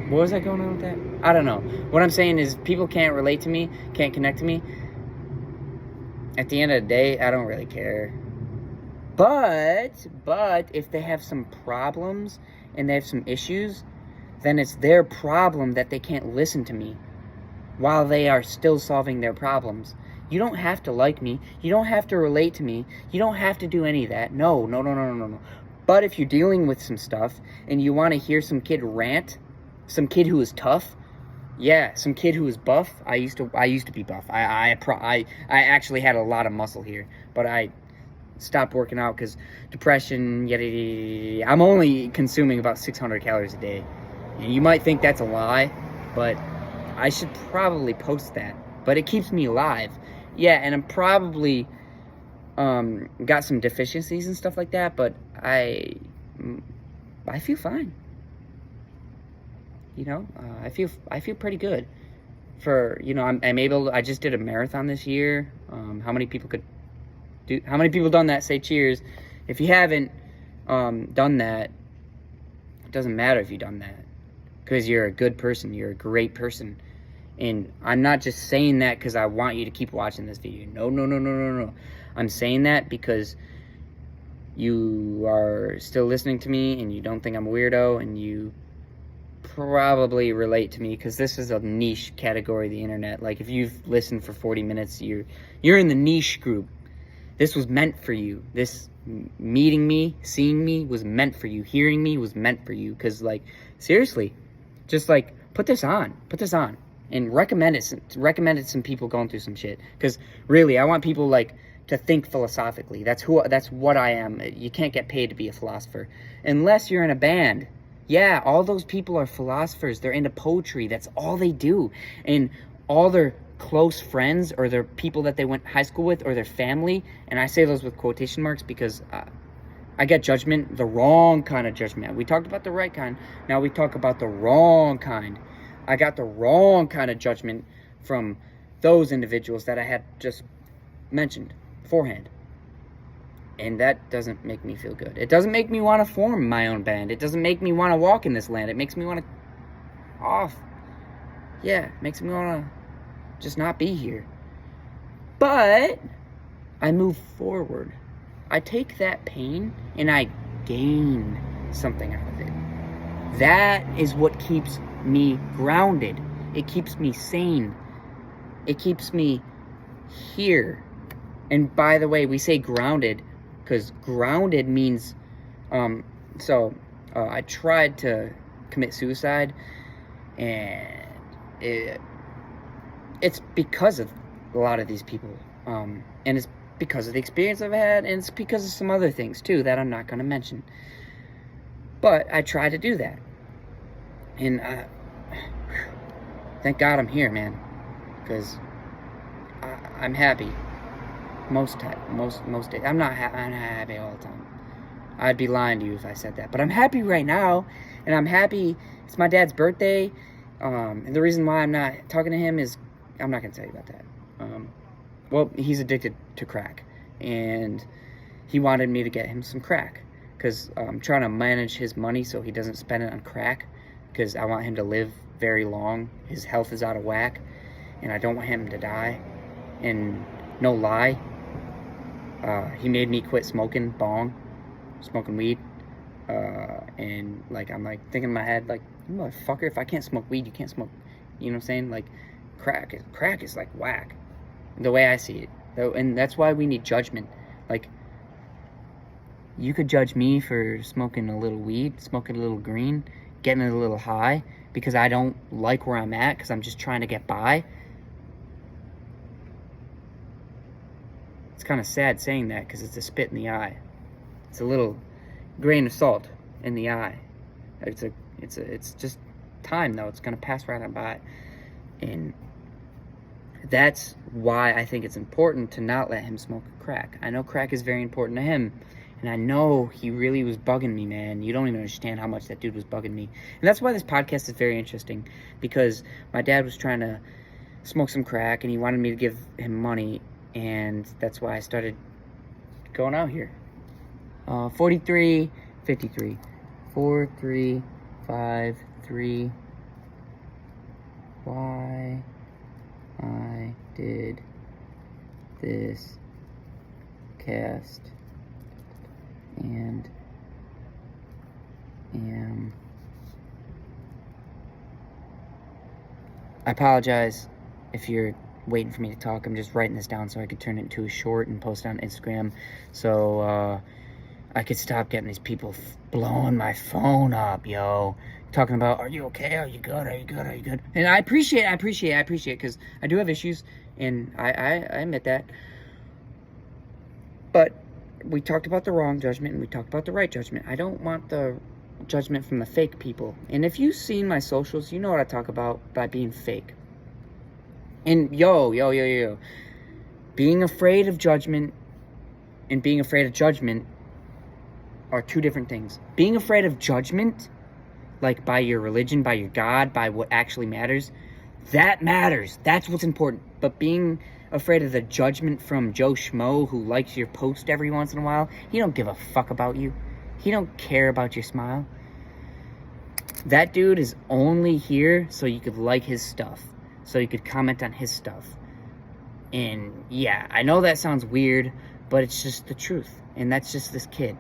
A: what was I going on with that? I don't know. What I'm saying is, people can't relate to me, can't connect to me. At the end of the day, I don't really care. But if they have some problems and they have some issues, then it's their problem that they can't listen to me while they are still solving their problems. You don't have to like me. You don't have to relate to me. You don't have to do any of that. No. But if you're dealing with some stuff and you want to hear some kid rant, some kid who is tough, yeah, some kid who is buff. I used to be buff. I actually had a lot of muscle here, but stopped working out because depression, yada, yada, yada. I'm only consuming about 600 calories a day. And you might think that's a lie, but I should probably post that. But it keeps me alive. Yeah, and I'm probably got some deficiencies and stuff like that, but I feel fine. You know, I feel pretty good. For, you know, I'm able. I just did a marathon this year. How many people done that? Say cheers. If you haven't done that, it doesn't matter if you've done that, because you're a good person. You're a great person. And I'm not just saying that because I want you to keep watching this video. No. I'm saying that because you are still listening to me and you don't think I'm a weirdo, and you probably relate to me because this is a niche category of the internet. Like, if you've listened for 40 minutes, you're in the niche group. This was meant for you. This meeting me, seeing me was meant for you. Hearing me was meant for you. Because, like, seriously, just, like, put this on. And recommend it to some people going through some shit. Because, really, I want people, like, to think philosophically. That's what I am. You can't get paid to be a philosopher. Unless you're in a band. Yeah, all those people are philosophers. They're into poetry. That's all they do. And all their close friends, or their people that they went high school with, or their family, and I say those with quotation marks because I get judgment, the wrong kind of judgment. We talked about the right kind. Now we talk about the wrong kind. I got the wrong kind of judgment from those individuals that I had just mentioned beforehand. And that doesn't make me feel good. It doesn't make me want to form my own band. It doesn't make me want to walk in this land. It makes me want to it makes me want to just not be here. But I move forward. I take that pain and I gain something out of it. That is what keeps me grounded. It keeps me sane. It keeps me here. And by the way, we say grounded because grounded means, I tried to commit suicide, and it's because of a lot of these people, and it's because of the experience I've had, and it's because of some other things too that I'm not going to mention. But I tried to do that, and thank God I'm here, man, because I'm happy. Most days. I'm not happy all the time. I'd be lying to you if I said that. But I'm happy right now. And I'm happy. It's my dad's birthday. And the reason why I'm not talking to him is, I'm not going to tell you about that. He's addicted to crack. And he wanted me to get him some crack. Because I'm trying to manage his money so he doesn't spend it on crack. Because I want him to live very long. His health is out of whack. And I don't want him to die. And no lie, he made me quit smoking weed, and like, I'm like thinking in my head, like, you motherfucker, if I can't smoke weed, you can't smoke, you know what I'm saying? Like, crack is like whack, the way I see it. And that's why we need judgment. Like, you could judge me for smoking a little weed, smoking a little green, getting a little high, because I don't like where I'm at, because I'm just trying to get by. It's kind of sad saying that because it's a spit in the eye. It's a little grain of salt in the eye. It's just time, though. It's gonna pass right on by, and that's why I think it's important to not let him smoke crack. I know crack is very important to him, and I know he really was bugging me, man. You don't even understand how much that dude was bugging me, and that's why this podcast is very interesting, because my dad was trying to smoke some crack, and he wanted me to give him money. And that's why I started going out here. 4353. 4353. Why I did this cast and am. I apologize if you're waiting for me to talk. I'm just writing this down so I could turn it into a short and post it on Instagram, so I could stop getting these people blowing my phone up, yo, talking about, are you okay, are you good, and I appreciate because I do have issues, and I admit that, but we talked about the wrong judgment and we talked about the right judgment. I don't want the judgment from the fake people. And if you've seen my socials, you know what I talk about by being fake. And yo, being afraid of judgment and being afraid of judgment are two different things. Being afraid of judgment, like by your religion, by your God, by what actually matters, that matters. That's what's important. But being afraid of the judgment from Joe Schmo who likes your post every once in a while, he don't give a fuck about you. He don't care about your smile. That dude is only here so you could like his stuff, so you could comment on his stuff. And yeah, I know that sounds weird, but it's just the truth. And that's just this kid.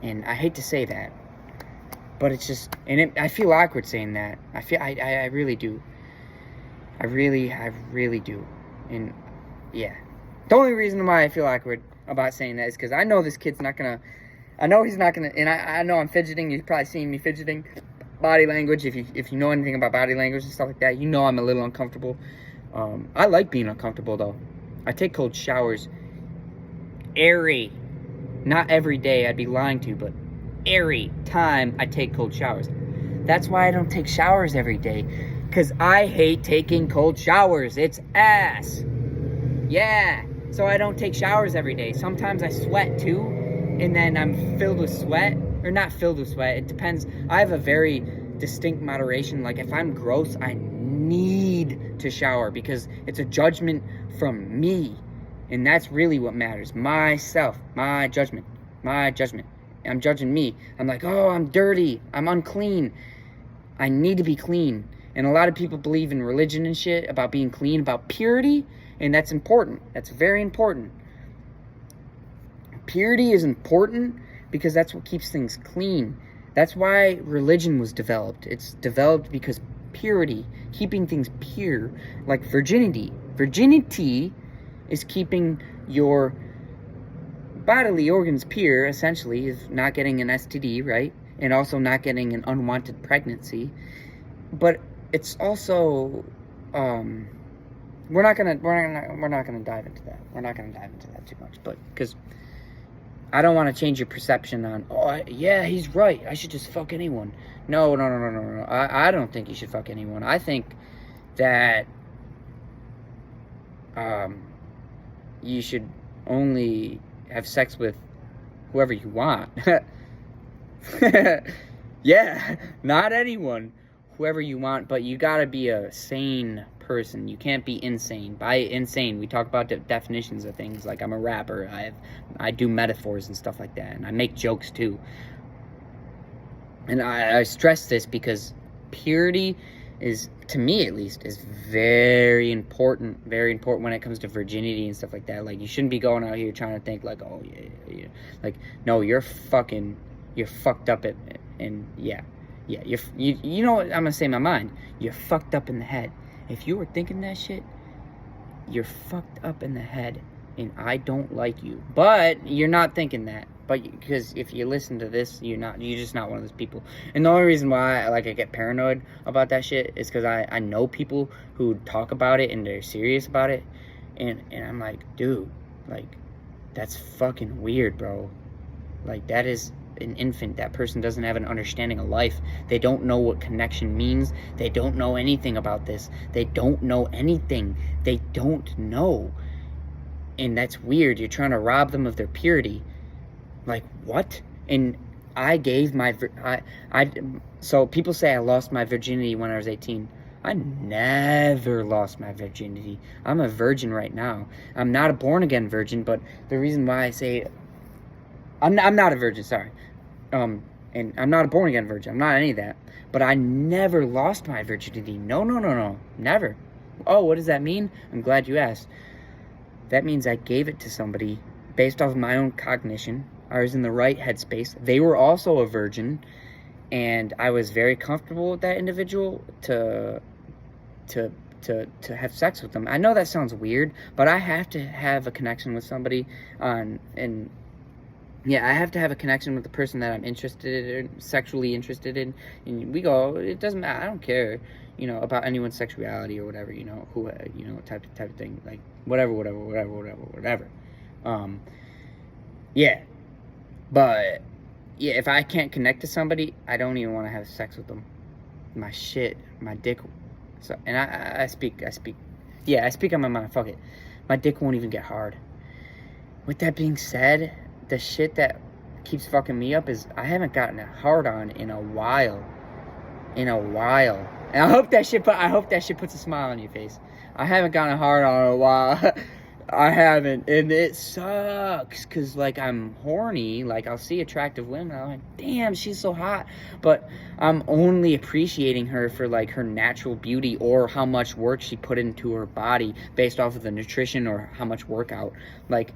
A: And I hate to say that, but it's just, and I feel awkward saying that. I really do. I really do. And yeah, the only reason why I feel awkward about saying that is because I know this kid's not gonna, I know he's not gonna, and I know I'm fidgeting. You've probably seen me fidgeting. Body language, if you know anything about body language and stuff like that, you know I'm a little uncomfortable. I like being uncomfortable though. I take cold showers. Not every day, I'd be lying to you, but every time I take cold showers. That's why I don't take showers every day, because I hate taking cold showers. It's ass. Yeah, so I don't take showers every day. Sometimes I sweat too, and then I'm filled with sweat, or not filled with sweat. It depends. I have a very distinct moderation. Like if I'm gross, I need to shower because it's a judgment from me. And that's really what matters. Myself, my judgment. I'm judging me. I'm like, oh, I'm dirty. I'm unclean. I need to be clean. And a lot of people believe in religion and shit about being clean, about purity. And that's important. That's very important. Purity is important because that's what keeps things clean. That's why religion was developed. It's developed because purity, keeping things pure, like virginity. Virginity is keeping your bodily organs pure, essentially, is not getting an STD, right? And also not getting an unwanted pregnancy. But it's also, we're not gonna dive into that. We're not gonna dive into that too much, but because I don't want to change your perception on, yeah, he's right, I should just fuck anyone. No. I don't think you should fuck anyone. I think that you should only have sex with whoever you want. Yeah, not anyone. Whoever you want, but you gotta be a sane person. You can't be insane. By insane, we talk about the definitions of things. Like I'm a rapper. I do metaphors and stuff like that, and I make jokes too. And I stress this because purity is, to me at least, is very important when it comes to virginity and stuff like that. Like you shouldn't be going out here trying to think like, oh yeah. Like no, you're fucked up and yeah, you know what, I'm gonna say my mind. You're fucked up in the head. If you were thinking that shit, you're fucked up in the head, and I don't like you. But you're not thinking that. But because if you listen to this, you're just not one of those people. And the only reason why I get paranoid about that shit is because I know people who talk about it and they're serious about it, and I'm like, dude, like that's fucking weird, bro. Like that is an infant. That person doesn't have an understanding of life. They don't know what connection means. They don't know anything about this. They don't know anything. They don't know. And that's weird. You're trying to rob them of their purity. Like, what? And I gave my... So people say I lost my virginity when I was 18. I never lost my virginity. I'm a virgin right now. I'm not a born-again virgin, but the reason why I say... I'm not a virgin, sorry. And I'm not a born-again virgin. I'm not any of that. But I never lost my virginity. No. Never. Oh, what does that mean? I'm glad you asked. That means I gave it to somebody based off of my own cognition. I was in the right headspace. They were also a virgin. And I was very comfortable with that individual to have sex with them. I know that sounds weird, but I have to have a connection with somebody I have to have a connection with the person that I'm sexually interested in, and we go, it doesn't matter, I don't care, about anyone's sexuality or whatever, who, type of thing, like, whatever. Yeah. But, yeah, if I can't connect to somebody, I don't even want to have sex with them. My dick. So, and I speak. Yeah, I speak on my mind. Fuck it. My dick won't even get hard. With that being said, the shit that keeps fucking me up is I haven't gotten a hard on in a while. And I hope that shit puts a smile on your face. I haven't gotten a hard on in a while. I haven't, and it sucks, because, like, I'm horny, like, I'll see attractive women, I'm like, damn, she's so hot, but I'm only appreciating her for, like, her natural beauty, or how much work she put into her body, based off of the nutrition, or how much workout, like,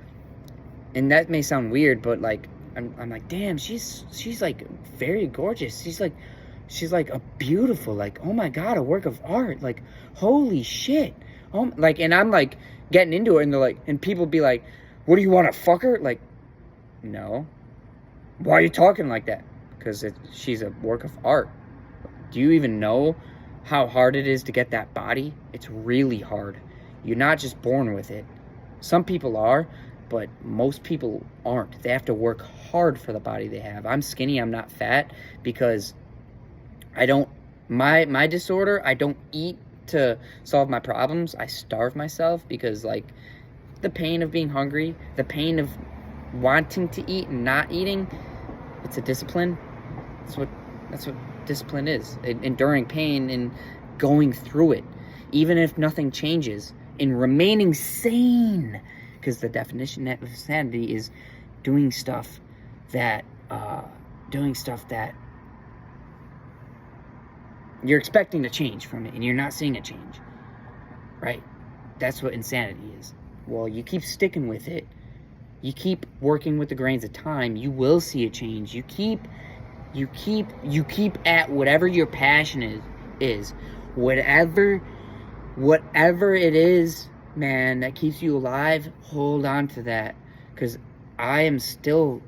A: and that may sound weird, but, like, I'm like, damn, she's, like, very gorgeous, she's, like, a beautiful, like, oh my god, a work of art, like, holy shit, like, and I'm, like, getting into it, and they're like, and people be like, what do you want to fuck her? Like, no. Why are you talking like that? Because she's a work of art. Do you even know how hard it is to get that body? It's really hard. You're not just born with it. Some people are, but most people aren't. They have to work hard for the body they have. I'm skinny, I'm not fat, because I don't, my disorder, I don't eat to solve my problems. I starve myself, because, like, the pain of being hungry, the pain of wanting to eat and not eating, it's a discipline. That's what discipline is. Enduring pain and going through it, even if nothing changes, and remaining sane, because the definition of sanity is doing stuff that you're expecting to change from it, and you're not seeing a change, right? That's what insanity is. Well, you keep sticking with it. You keep working with the grains of time. You will see a change. You keep at whatever your passion is. Whatever it is, man, that keeps you alive, hold on to that. Because I am still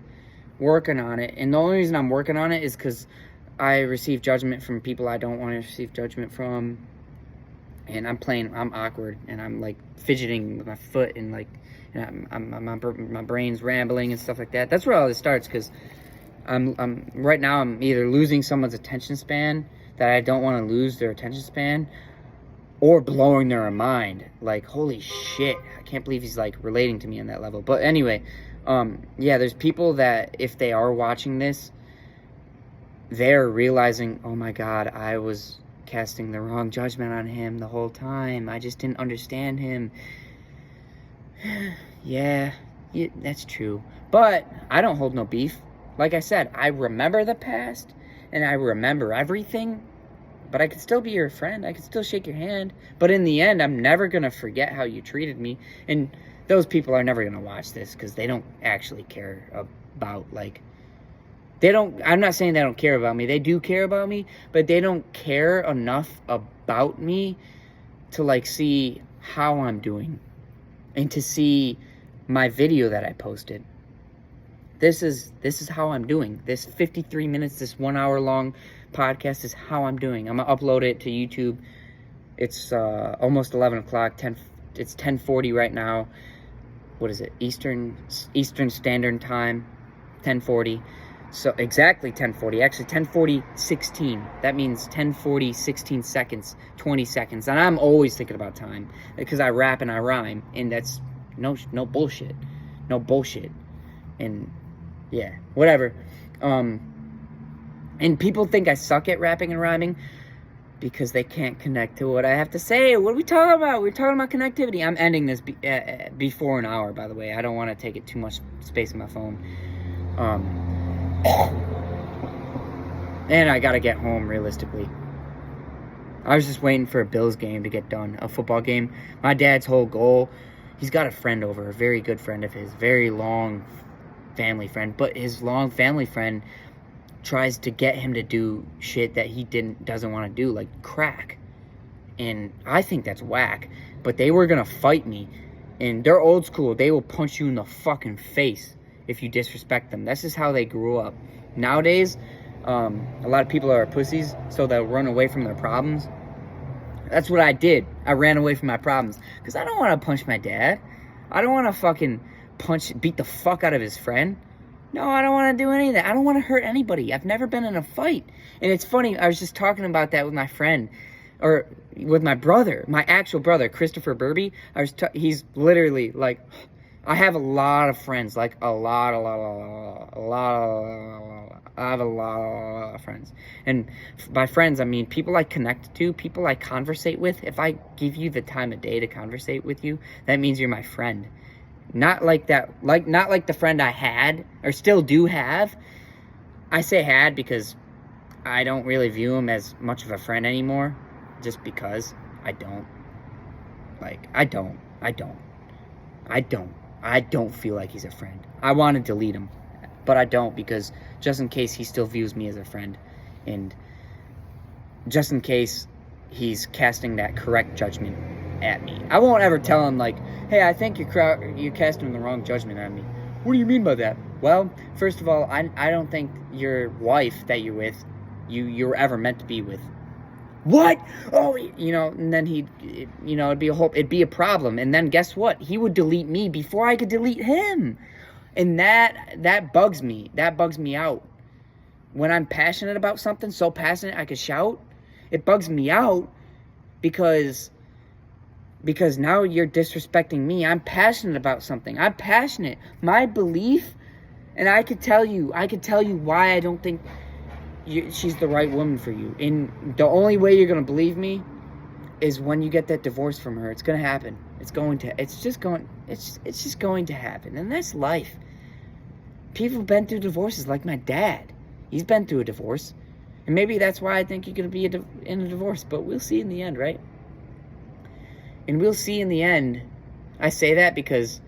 A: working on it. And the only reason I'm working on it is because I receive judgment from people I don't want to receive judgment from, and I'm awkward, and I'm, like, fidgeting with my foot, and, like, and my brain's rambling and stuff like that. That's where all this starts, because I'm right now I'm either losing someone's attention span that I don't want to lose their attention span, or blowing their mind. Like, holy shit, I can't believe he's, like, relating to me on that level. But anyway, yeah, there's people that, if they are watching this, they're realizing, oh my god, I was casting the wrong judgment on him the whole time. I just didn't understand him. Yeah, that's true. But I don't hold no beef. Like I said, I remember the past, and I remember everything, but I could still be your friend. I could still shake your hand. But in the end, I'm never going to forget how you treated me. And those people are never going to watch this, because they don't actually care about, like, I'm not saying they don't care about me. They do care about me, but they don't care enough about me to, like, see how I'm doing, and to see my video that I posted. This is how I'm doing. This 53 minutes, this 1 hour long podcast is how I'm doing. I'm gonna upload it to YouTube. It's almost 11 o'clock. It's 10:40 right now. What is it? Eastern Standard Time. 10:40. So exactly 10:40, actually 10:40:16. That means 10:40:16 seconds, 20 seconds. And I'm always thinking about time, because I rap and I rhyme, and that's no bullshit. No bullshit. And yeah, whatever. And people think I suck at rapping and rhyming because they can't connect to what I have to say. What are we talking about? We're talking about connectivity. I'm ending this before an hour, by the way. I don't want to take it too much space in my phone. And I gotta get home, realistically. I was just waiting for a Bills game to get done, a football game. My dad's whole goal, he's got a friend over, a very good friend of his, very long family friend, but his long family friend tries to get him to do shit that he doesn't want to do, like crack. And I think that's whack, but they were gonna fight me, and they're old school. They will punch you in the fucking face if you disrespect them. That's just how they grew up. Nowadays, a lot of people are pussies, so they'll run away from their problems. That's what I did. I ran away from my problems, because I don't want to punch my dad. I don't want to fucking beat the fuck out of his friend. No, I don't want to do any of that. I don't want to hurt anybody. I've never been in a fight. And it's funny, I was just talking about that with my friend, or with my brother, my actual brother, Christopher Burby. He's literally like, I have a lot of friends, like a lot of friends. And by friends, I mean people I connect to, people I conversate with. If I give you the time of day to conversate with you, that means you're my friend. Not like that, not like the friend I had, or still do have. I say had because I don't really view him as much of a friend anymore, just because I don't feel like he's a friend. I want to delete him, but I don't, because just in case he still views me as a friend, and just in case he's casting that correct judgment at me. I won't ever tell him like, hey, I think you're casting the wrong judgment on me. What do you mean by that? Well, first of all, I don't think your wife that you're with, you're ever meant to be with. What? Oh, and then it'd be a problem. And then guess what? He would delete me before I could delete him. And that bugs me. That bugs me out. When I'm passionate about something, so passionate I could shout, it bugs me out because now you're disrespecting me. I'm passionate about something. I'm passionate. My belief, and I could tell you why I don't think she's the right woman for you. And the only way you're going to believe me is when you get that divorce from her. It's going to happen. It's just going to happen. And that's life. People have been through divorces, like my dad. He's been through a divorce. And maybe that's why I think you're going to be in a divorce. But we'll see in the end, right? And we'll see in the end. I say that because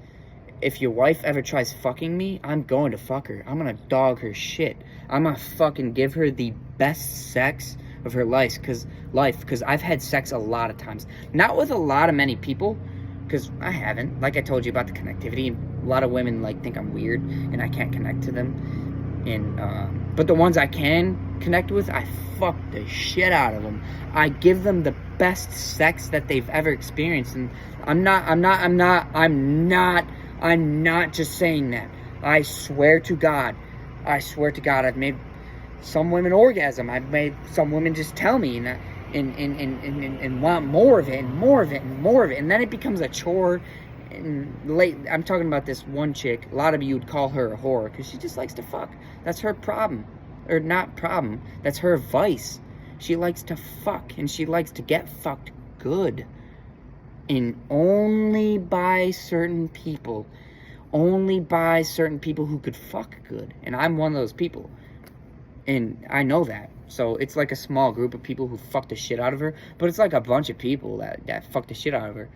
A: if your wife ever tries fucking me, I'm going to fuck her. I'm going to dog her shit. I'm going to fucking give her the best sex of her life. Because I've had sex a lot of times. Not with many people. Because I haven't. Like I told you about the connectivity. A lot of women think I'm weird. And I can't connect to them. And but the ones I can connect with, I fuck the shit out of them. I give them the best sex that they've ever experienced. And I'm not just saying that. I swear to God, I've made some women orgasm. I've made some women just tell me and want more of it and more of it and more of it. And then it becomes a chore. And I'm talking about this one chick. A lot of you would call her a whore because she just likes to fuck. That's her problem. Or not problem. That's her vice. She likes to fuck, and she likes to get fucked good. And only by certain people. Only by certain people who could fuck good. And I'm one of those people. And I know that. So it's like a small group of people who fuck the shit out of her. But it's like a bunch of people that fuck the shit out of her.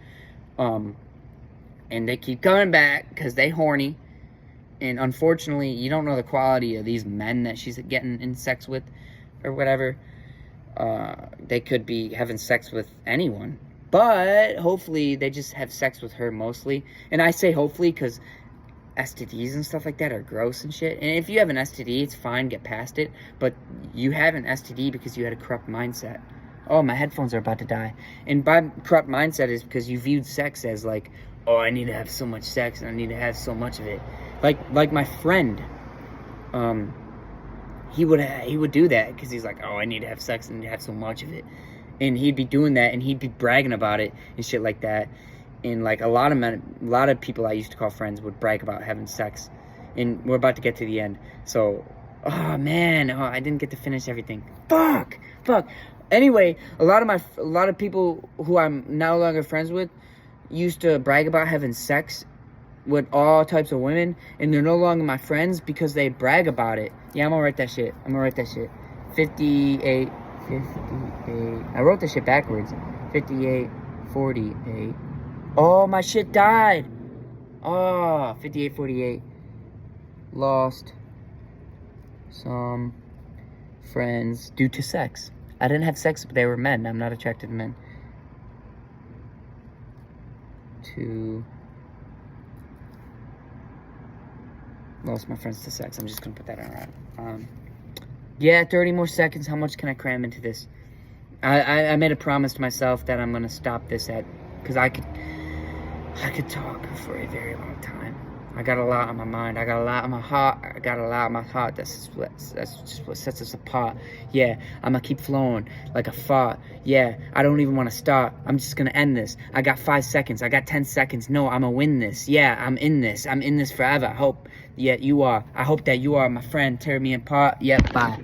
A: And they keep coming back because they horny. And unfortunately, you don't know the quality of these men that she's getting in sex with or whatever. They could be having sex with anyone. But hopefully they just have sex with her mostly. And I say hopefully because STDs and stuff like that are gross and shit. And if you have an STD, it's fine, get past it. But you have an STD because you had a corrupt mindset. Oh, my headphones are about to die. And by corrupt mindset is because you viewed sex as like, oh, I need to have so much sex and I need to have so much of it. Like my friend, he would do that because he's like, oh, I need to have sex and have so much of it. And he'd be doing that and he'd be bragging about it and shit like that. And like a lot of people I used to call friends would brag about having sex. And we're about to get to the end. So, oh man, I didn't get to finish everything. Fuck. Anyway, a lot of people who I'm no longer friends with used to brag about having sex with all types of women, and they're no longer my friends because they brag about it. Yeah, I'm gonna write that shit. 58. I wrote this shit backwards. 58, 48. Oh, my shit died. Oh, 58, 48. Lost some friends due to sex. I didn't have sex, but they were men. I'm not attracted to men. Lost my friends to sex. I'm just gonna put that on. Yeah, 30 more seconds. How much can I cram into this? I made a promise to myself that I'm gonna stop this because I could talk for a very long time. I got a lot on my mind. I got a lot on my heart. I got a lot on my heart. That's just what sets us apart. Yeah, I'ma keep flowing like a fart. Yeah, I don't even want to start. I'm just gonna end this. I got 5 seconds. I got 10 seconds. No, I'ma win this. Yeah, I'm in this. I'm in this forever. I hope. Yeah, you are. I hope that you are my friend. Tear me apart. Yeah, bye.